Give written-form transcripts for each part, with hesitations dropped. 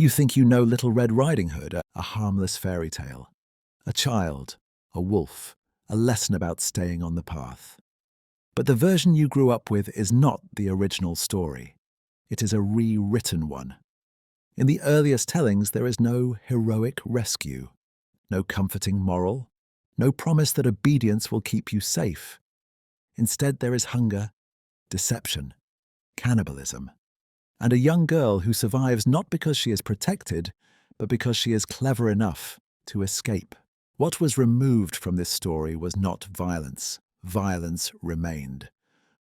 You think you know Little Red Riding Hood, a harmless fairy tale. A child, a wolf, a lesson about staying on the path. But the version you grew up with is not the original story. It is a rewritten one. In the earliest tellings, there is no heroic rescue, no comforting moral, no promise that obedience will keep you safe. Instead, there is hunger, deception, cannibalism, and a young girl who survives not because she is protected, but because she is clever enough to escape. What was removed from this story was not violence. Violence remained.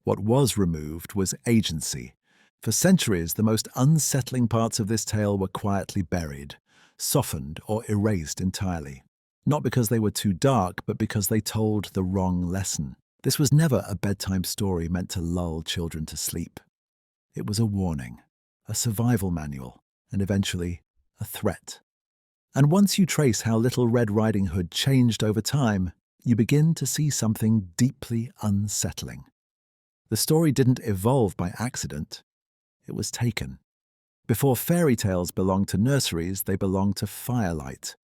What was removed was agency. For centuries, the most unsettling parts of this tale were quietly buried, softened or erased entirely. Not because they were too dark, but because they told the wrong lesson. This was never a bedtime story meant to lull children to sleep. It was a warning, a survival manual, and eventually a threat. And once you trace how Little Red Riding Hood changed over time, you begin to see something deeply unsettling. The story didn't evolve by accident. It was taken. Before fairy tales belonged to nurseries, they belonged to firelight.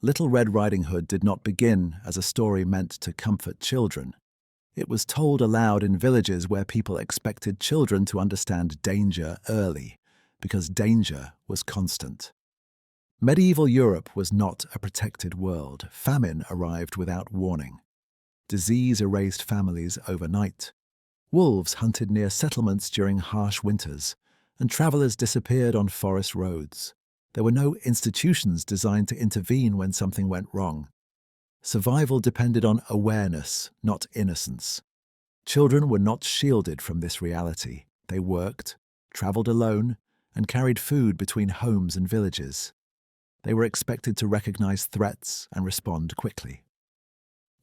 Little Red Riding Hood did not begin as a story meant to comfort children. It was told aloud in villages where people expected children to understand danger early, because danger was constant. Medieval Europe was not a protected world. Famine arrived without warning. Disease erased families overnight. Wolves hunted near settlements during harsh winters, and travelers disappeared on forest roads. There were no institutions designed to intervene when something went wrong. Survival depended on awareness, not innocence. Children were not shielded from this reality. They worked, traveled alone, and carried food between homes and villages. They were expected to recognize threats and respond quickly.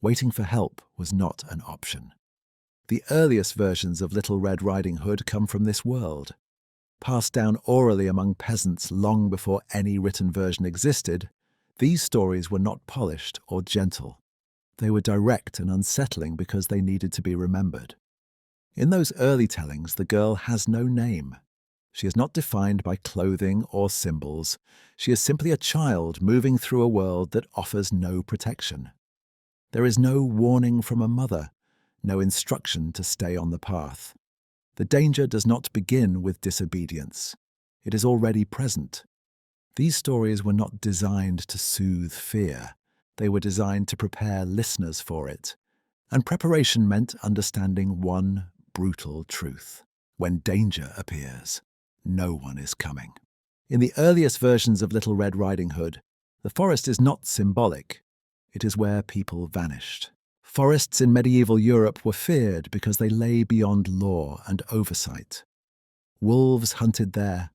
Waiting for help was not an option. The earliest versions of Little Red Riding Hood come from this world. Passed down orally among peasants long before any written version existed, these stories were not polished or gentle. They were direct and unsettling because they needed to be remembered. In those early tellings, the girl has no name. She is not defined by clothing or symbols. She is simply a child moving through a world that offers no protection. There is no warning from a mother, no instruction to stay on the path. The danger does not begin with disobedience. It is already present. These stories were not designed to soothe fear. They were designed to prepare listeners for it. And preparation meant understanding one brutal truth. When danger appears, no one is coming. In the earliest versions of Little Red Riding Hood, the forest is not symbolic. It is where people vanished. Forests in medieval Europe were feared because they lay beyond law and oversight. Wolves hunted there.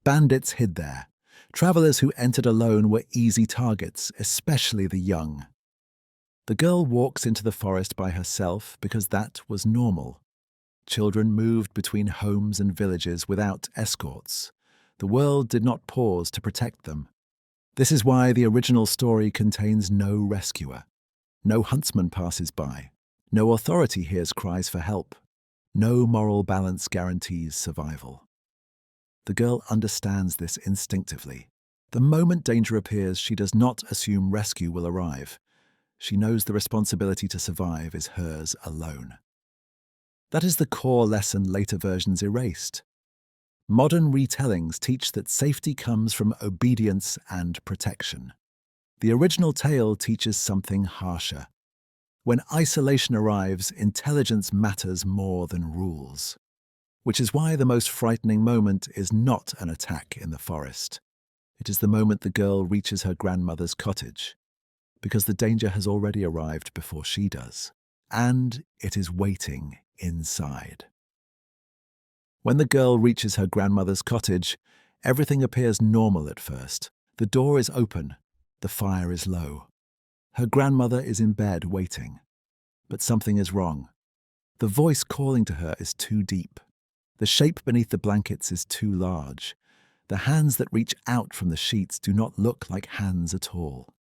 Bandits hid there. Travelers who entered alone were easy targets, especially the young. The girl walks into the forest by herself because that was normal. Children moved between homes and villages without escorts. The world did not pause to protect them. This is why the original story contains no rescuer. No huntsman passes by. No authority hears cries for help. No moral balance guarantees survival. The girl understands this instinctively. The moment danger appears, she does not assume rescue will arrive. She knows the responsibility to survive is hers alone. That is the core lesson later versions erased. Modern retellings teach that safety comes from obedience and protection. The original tale teaches something harsher. When isolation arrives, intelligence matters more than rules. Which is why the most frightening moment is not an attack in the forest. It is the moment the girl reaches her grandmother's cottage, because the danger has already arrived before she does, and it is waiting inside. When the girl reaches her grandmother's cottage, everything appears normal at first. The door is open. The fire is low. Her grandmother is in bed waiting. But something is wrong. The voice calling to her is too deep. The shape beneath the blankets is too large. The hands that reach out from the sheets do not look like hands at all.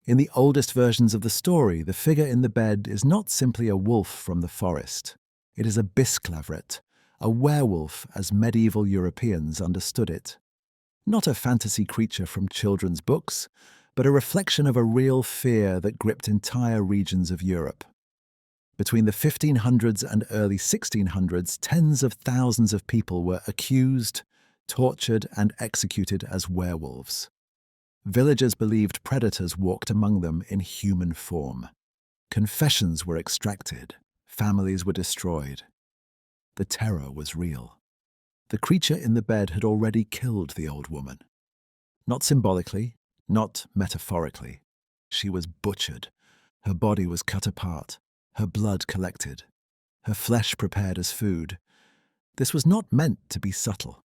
In the oldest versions of the story, the figure in the bed is not simply a wolf from the forest. It is a bisclaveret, a werewolf as medieval Europeans understood it. Not a fantasy creature from children's books, but a reflection of a real fear that gripped entire regions of Europe. Between the 1500s and early 1600s, tens of thousands of people were accused, tortured, and executed as werewolves. Villagers believed predators walked among them in human form. Confessions were extracted, families were destroyed. The terror was real. The creature in the bed had already killed the old woman. Not symbolically, not metaphorically. She was butchered. Her body was cut apart, her blood collected, her flesh prepared as food. This was not meant to be subtle.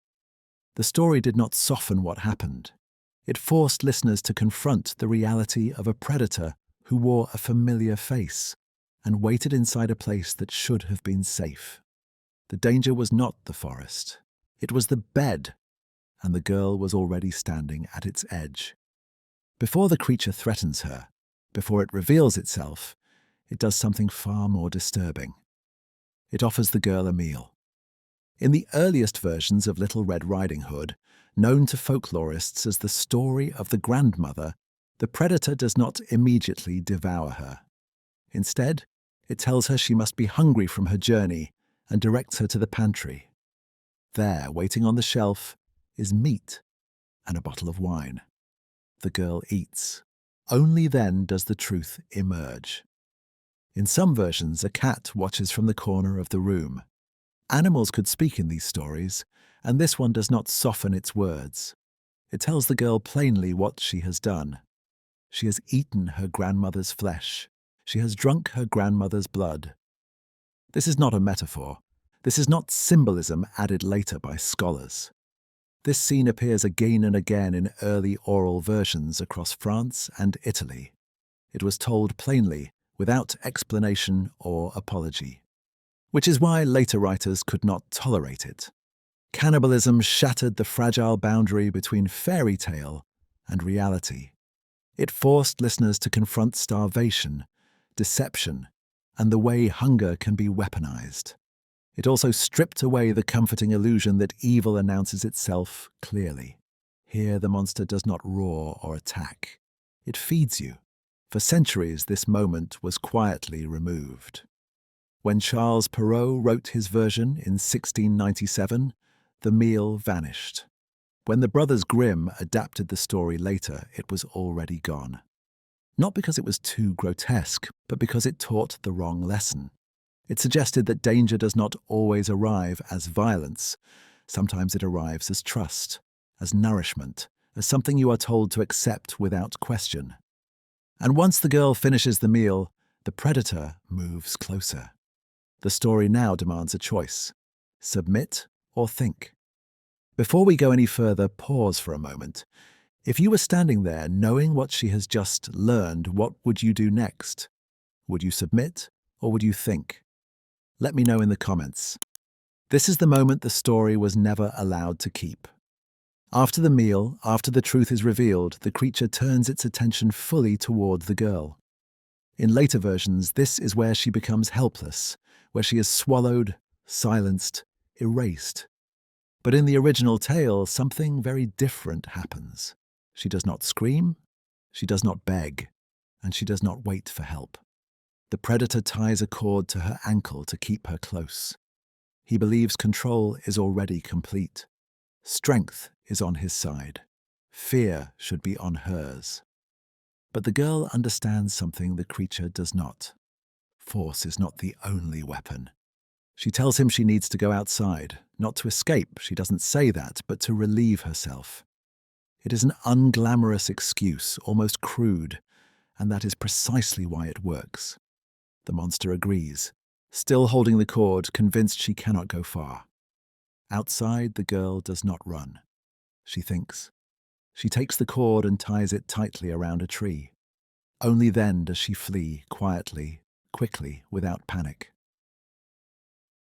The story did not soften what happened. It forced listeners to confront the reality of a predator who wore a familiar face and waited inside a place that should have been safe. The danger was not the forest. It was the bed, and the girl was already standing at its edge. Before the creature threatens her, before it reveals itself, it does something far more disturbing. It offers the girl a meal. In the earliest versions of Little Red Riding Hood, known to folklorists as the story of the grandmother, the predator does not immediately devour her. Instead, it tells her she must be hungry from her journey and directs her to the pantry. There, waiting on the shelf, is meat and a bottle of wine. The girl eats. Only then does the truth emerge. In some versions, a cat watches from the corner of the room. Animals could speak in these stories, and this one does not soften its words. It tells the girl plainly what she has done. She has eaten her grandmother's flesh. She has drunk her grandmother's blood. This is not a metaphor. This is not symbolism added later by scholars. This scene appears again and again in early oral versions across France and Italy. It was told plainly, without explanation or apology. Which is why later writers could not tolerate it. Cannibalism shattered the fragile boundary between fairy tale and reality. It forced listeners to confront starvation, deception, and the way hunger can be weaponized. It also stripped away the comforting illusion that evil announces itself clearly. Here the monster does not roar or attack. It feeds you. For centuries, this moment was quietly removed. When Charles Perrault wrote his version in 1697, the meal vanished. When the Brothers Grimm adapted the story later, it was already gone. Not because it was too grotesque, but because it taught the wrong lesson. It suggested that danger does not always arrive as violence. Sometimes it arrives as trust, as nourishment, as something you are told to accept without question. And once the girl finishes the meal, the predator moves closer. The story now demands a choice: submit or think. Before we go any further, pause for a moment. If you were standing there knowing what she has just learned, what would you do next? Would you submit or would you think? Let me know in the comments. This is the moment the story was never allowed to keep. After the meal, after the truth is revealed, the creature turns its attention fully toward the girl. In later versions, this is where she becomes helpless, where she is swallowed, silenced, erased. But in the original tale, something very different happens. She does not scream, she does not beg, and she does not wait for help. The predator ties a cord to her ankle to keep her close. He believes control is already complete. Strength is on his side. Fear should be on hers. But the girl understands something the creature does not. Force is not the only weapon. She tells him she needs to go outside, not to escape, she doesn't say that, but to relieve herself. It is an unglamorous excuse, almost crude, and that is precisely why it works. The monster agrees, still holding the cord, convinced she cannot go far. Outside, the girl does not run. She thinks. She takes the cord and ties it tightly around a tree. Only then does she flee, quietly, quickly, without panic.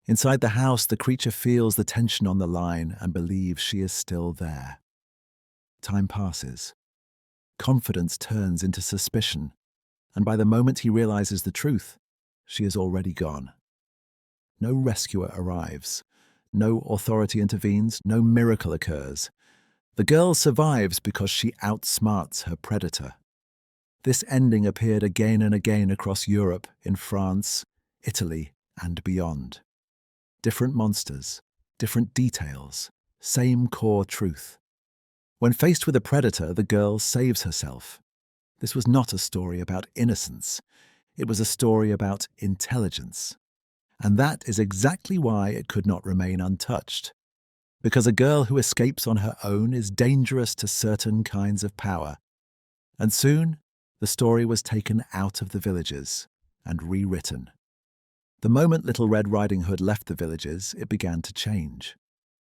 Inside the house, the creature feels the tension on the line and believes she is still there. Time passes. Confidence turns into suspicion, and by the moment he realizes the truth, she is already gone. No rescuer arrives. No authority intervenes. No miracle occurs. The girl survives because she outsmarts her predator. This ending appeared again and again across Europe, in France, Italy, and beyond. Different monsters, different details, same core truth. When faced with a predator, the girl saves herself. This was not a story about innocence. It was a story about intelligence. And that is exactly why it could not remain untouched. Because a girl who escapes on her own is dangerous to certain kinds of power. And soon, the story was taken out of the villages and rewritten. The moment Little Red Riding Hood left the villages, it began to change.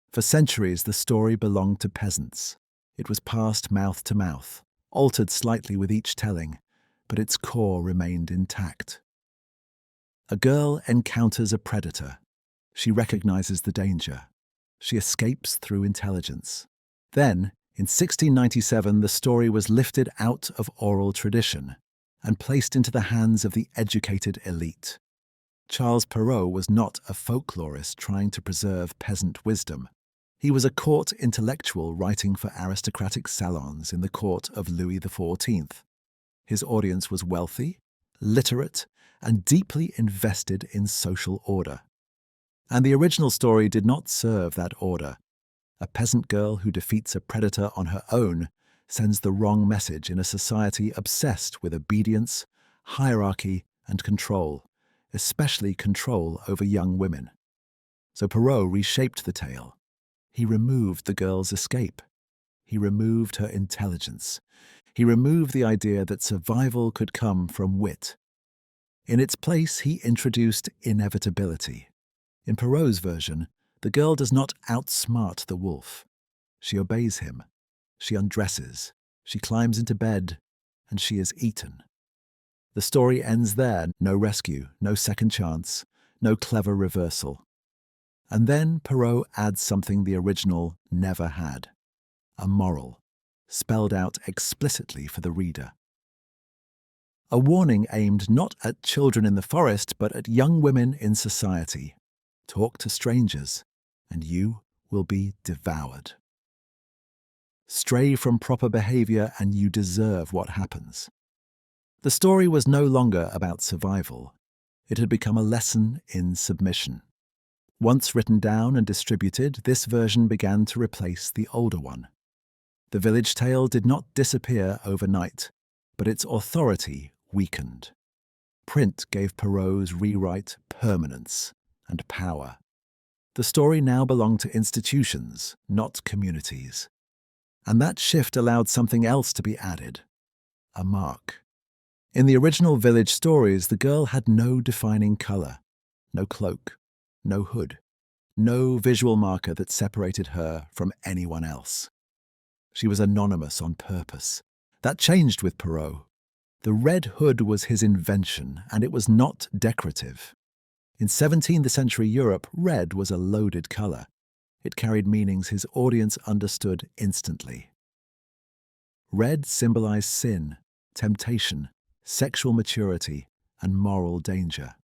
For centuries, the story belonged to peasants. It was passed mouth to mouth, altered slightly with each telling, but its core remained intact. A girl encounters a predator. She recognizes the danger. She escapes through intelligence. Then, in 1697, the story was lifted out of oral tradition and placed into the hands of the educated elite. Charles Perrault was not a folklorist trying to preserve peasant wisdom. He was a court intellectual writing for aristocratic salons in the court of Louis XIV. His audience was wealthy, literate, and deeply invested in social order. And the original story did not serve that order. A peasant girl who defeats a predator on her own sends the wrong message in a society obsessed with obedience, hierarchy, and control, especially control over young women. So Perrault reshaped the tale. He removed the girl's escape. He removed her intelligence. He removed the idea that survival could come from wit. In its place, he introduced inevitability. In Perrault's version, the girl does not outsmart the wolf. She obeys him. She undresses. She climbs into bed, and she is eaten. The story ends there. No rescue, no second chance, no clever reversal. And then Perrault adds something the original never had: a moral, spelled out explicitly for the reader. A warning aimed not at children in the forest, but at young women in society. Talk to strangers, and you will be devoured. Stray from proper behavior, and you deserve what happens. The story was no longer about survival. It had become a lesson in submission. Once written down and distributed, this version began to replace the older one. The village tale did not disappear overnight, but its authority weakened. Print gave Perrault's rewrite permanence and power. The story now belonged to institutions, not communities. And that shift allowed something else to be added: a mark. In the original village stories, the girl had no defining color, no cloak, no hood, no visual marker that separated her from anyone else. She was anonymous on purpose. That changed with Perrault. The red hood was his invention, and it was not decorative. In 17th century Europe, red was a loaded color. It carried meanings his audience understood instantly. Red symbolized sin, temptation, sexual maturity, and moral danger.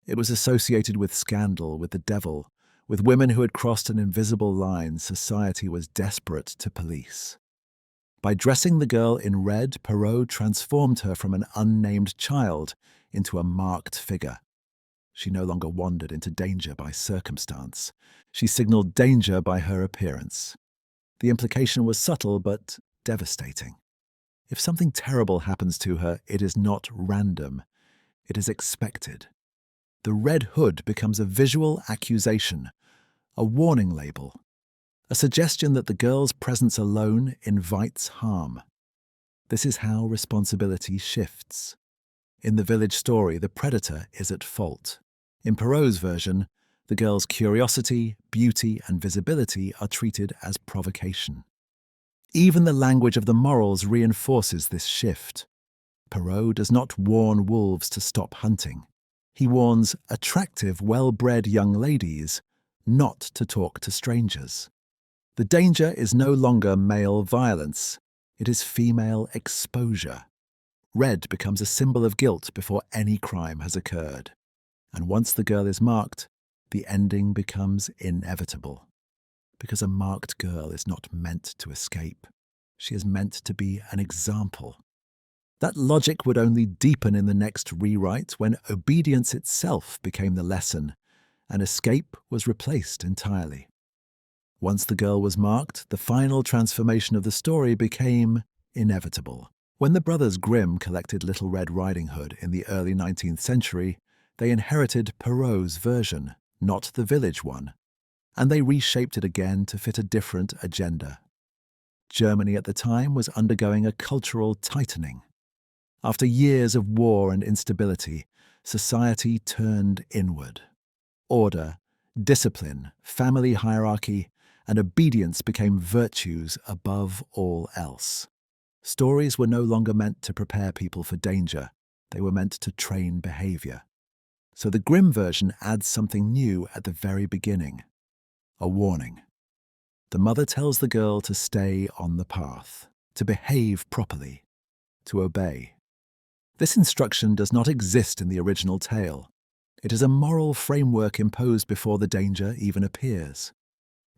It was associated with scandal, with the devil, with women who had crossed an invisible line society was desperate to police. By dressing the girl in red, Perrault transformed her from an unnamed child into a marked figure. She no longer wandered into danger by circumstance. She signaled danger by her appearance. The implication was subtle but devastating. If something terrible happens to her, it is not random. It is expected. The red hood becomes a visual accusation, a warning label, a suggestion that the girl's presence alone invites harm. This is how responsibility shifts. In the village story, the predator is at fault. In Perrault's version, the girl's curiosity, beauty, and visibility are treated as provocation. Even the language of the morals reinforces this shift. Perrault does not warn wolves to stop hunting. He warns attractive, well-bred young ladies not to talk to strangers. The danger is no longer male violence. It is female exposure. Red becomes a symbol of guilt before any crime has occurred. And once the girl is marked, the ending becomes inevitable. because a marked girl is not meant to escape. She is meant to be an example. That logic would only deepen in the next rewrite when obedience itself became the lesson and escape was replaced entirely. Once the girl was marked, the final transformation of the story became inevitable. When the brothers Grimm collected Little Red Riding Hood in the early 19th century, they inherited Perrault's version, not the village one, and they reshaped it again to fit a different agenda. Germany at the time was undergoing a cultural tightening. After years of war and instability, society turned inward. Order, discipline, family hierarchy, and obedience became virtues above all else. Stories were no longer meant to prepare people for danger, they were meant to train behavior. So the Grimm version adds something new at the very beginning, a warning. The mother tells the girl to stay on the path, to behave properly, to obey. This instruction does not exist in the original tale. It is a moral framework imposed before the danger even appears.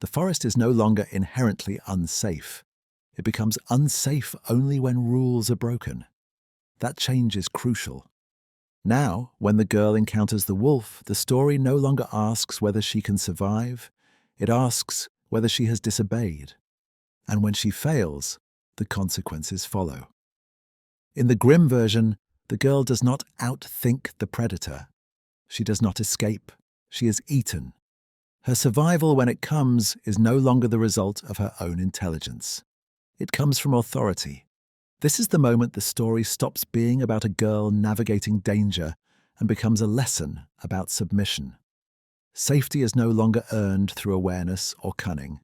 The forest is no longer inherently unsafe. It becomes unsafe only when rules are broken. That change is crucial. Now, when the girl encounters the wolf, the story no longer asks whether she can survive. It asks whether she has disobeyed. And when she fails, the consequences follow. In the Grimm version, the girl does not outthink the predator. She does not escape. She is eaten. Her survival, when it comes, is no longer the result of her own intelligence. It comes from authority. This is the moment the story stops being about a girl navigating danger and becomes a lesson about submission. Safety is no longer earned through awareness or cunning.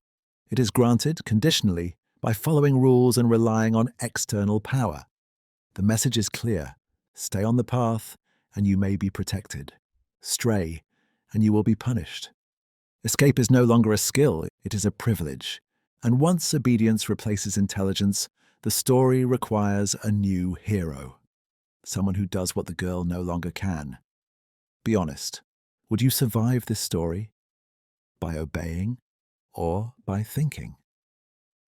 It is granted, conditionally, by following rules and relying on external power. The message is clear. Stay on the path, and you may be protected. Stray, and you will be punished. Escape is no longer a skill, it is a privilege. And once obedience replaces intelligence, the story requires a new hero. Someone who does what the girl no longer can. Be honest, would you survive this story? By obeying or by thinking?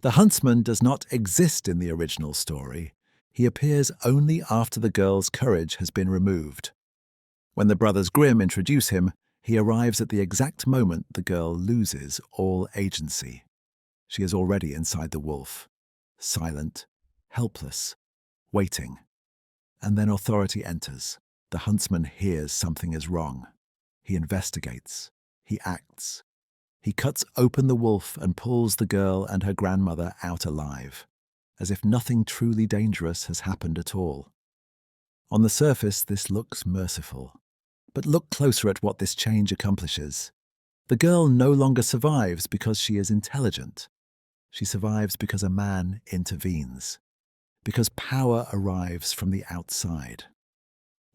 The Huntsman does not exist in the original story. He appears only after the girl's courage has been removed. When the brothers Grimm introduce him, he arrives at the exact moment the girl loses all agency. She is already inside the wolf, silent, helpless, waiting. And then authority enters. The huntsman hears something is wrong. He investigates. He acts. He cuts open the wolf and pulls the girl and her grandmother out alive, as if nothing truly dangerous has happened at all. On the surface, this looks merciful. But look closer at what this change accomplishes. The girl no longer survives because she is intelligent. She survives because a man intervenes, because power arrives from the outside.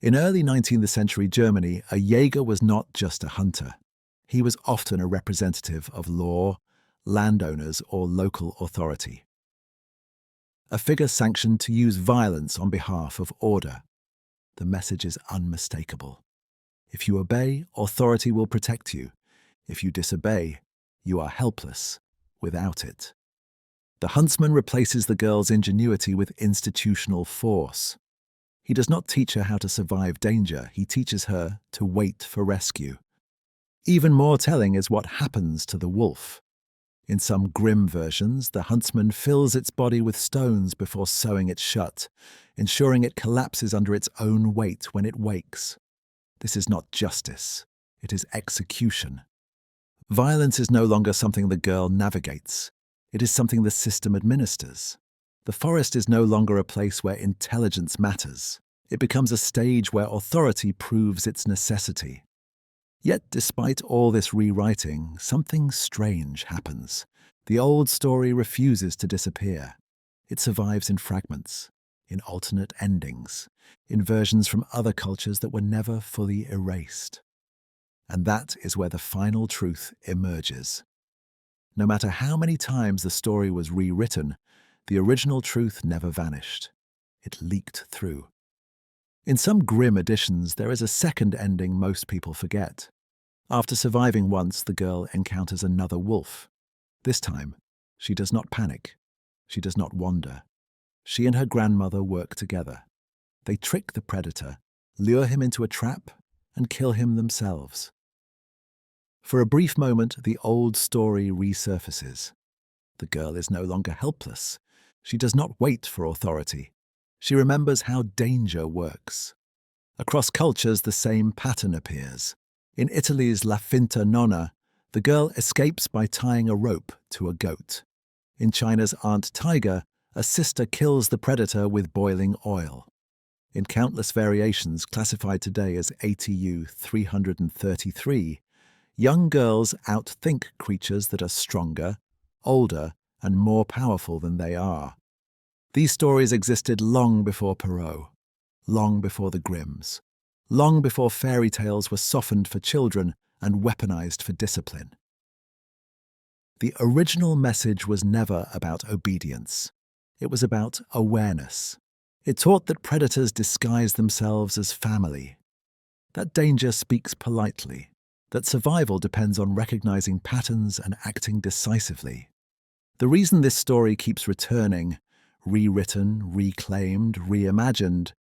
In early 19th century Germany, a Jäger was not just a hunter. He was often a representative of law, landowners, or local authority. A figure sanctioned to use violence on behalf of order. The message is unmistakable. If you obey, authority will protect you. If you disobey, you are helpless without it. The huntsman replaces the girl's ingenuity with institutional force. He does not teach her how to survive danger, he teaches her to wait for rescue. Even more telling is what happens to the wolf. In some Grimm versions, the huntsman fills its body with stones before sewing it shut, ensuring it collapses under its own weight when it wakes. This is not justice, it is execution. Violence is no longer something the girl navigates. It is something the system administers. The forest is no longer a place where intelligence matters. It becomes a stage where authority proves its necessity. Yet, despite all this rewriting, something strange happens. The old story refuses to disappear. It survives in fragments, in alternate endings, in versions from other cultures that were never fully erased. And that is where the final truth emerges. No matter how many times the story was rewritten, the original truth never vanished. It leaked through. In some Grimm editions, there is a second ending most people forget. After surviving once, the girl encounters another wolf. This time, she does not panic. She does not wander. She and her grandmother work together. They trick the predator, lure him into a trap, and kill him themselves. For a brief moment, the old story resurfaces. The girl is no longer helpless. She does not wait for authority. She remembers how danger works. Across cultures, the same pattern appears. In Italy's La Finta Nonna, the girl escapes by tying a rope to a goat. In China's Aunt Tiger, a sister kills the predator with boiling oil. In countless variations classified today as ATU 333, young girls outthink creatures that are stronger, older, and more powerful than they are. These stories existed long before Perrault, long before the Grimms, long before fairy tales were softened for children and weaponized for discipline. The original message was never about obedience. It was about awareness. It taught that predators disguise themselves as family, that danger speaks politely, that survival depends on recognizing patterns and acting decisively. The reason this story keeps returning, rewritten, reclaimed, reimagined,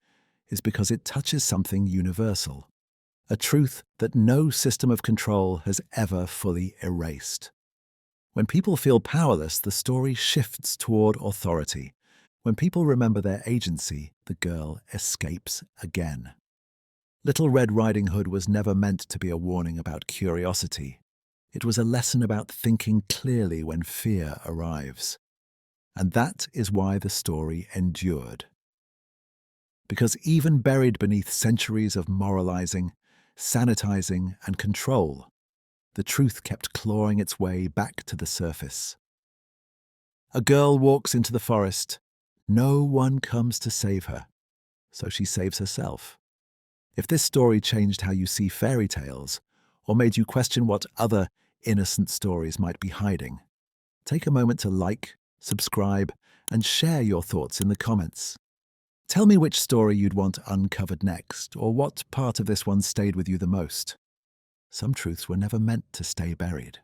is because it touches something universal, a truth that no system of control has ever fully erased. When people feel powerless, the story shifts toward authority. When people remember their agency, the girl escapes again. Little Red Riding Hood was never meant to be a warning about curiosity. It was a lesson about thinking clearly when fear arrives. And that is why the story endured. Because even buried beneath centuries of moralizing, sanitizing, and control, the truth kept clawing its way back to the surface. A girl walks into the forest. No one comes to save her, so she saves herself. If this story changed how you see fairy tales, or made you question what other innocent stories might be hiding, take a moment to like, subscribe, and share your thoughts in the comments. Tell me which story you'd want uncovered next, or what part of this one stayed with you the most. Some truths were never meant to stay buried.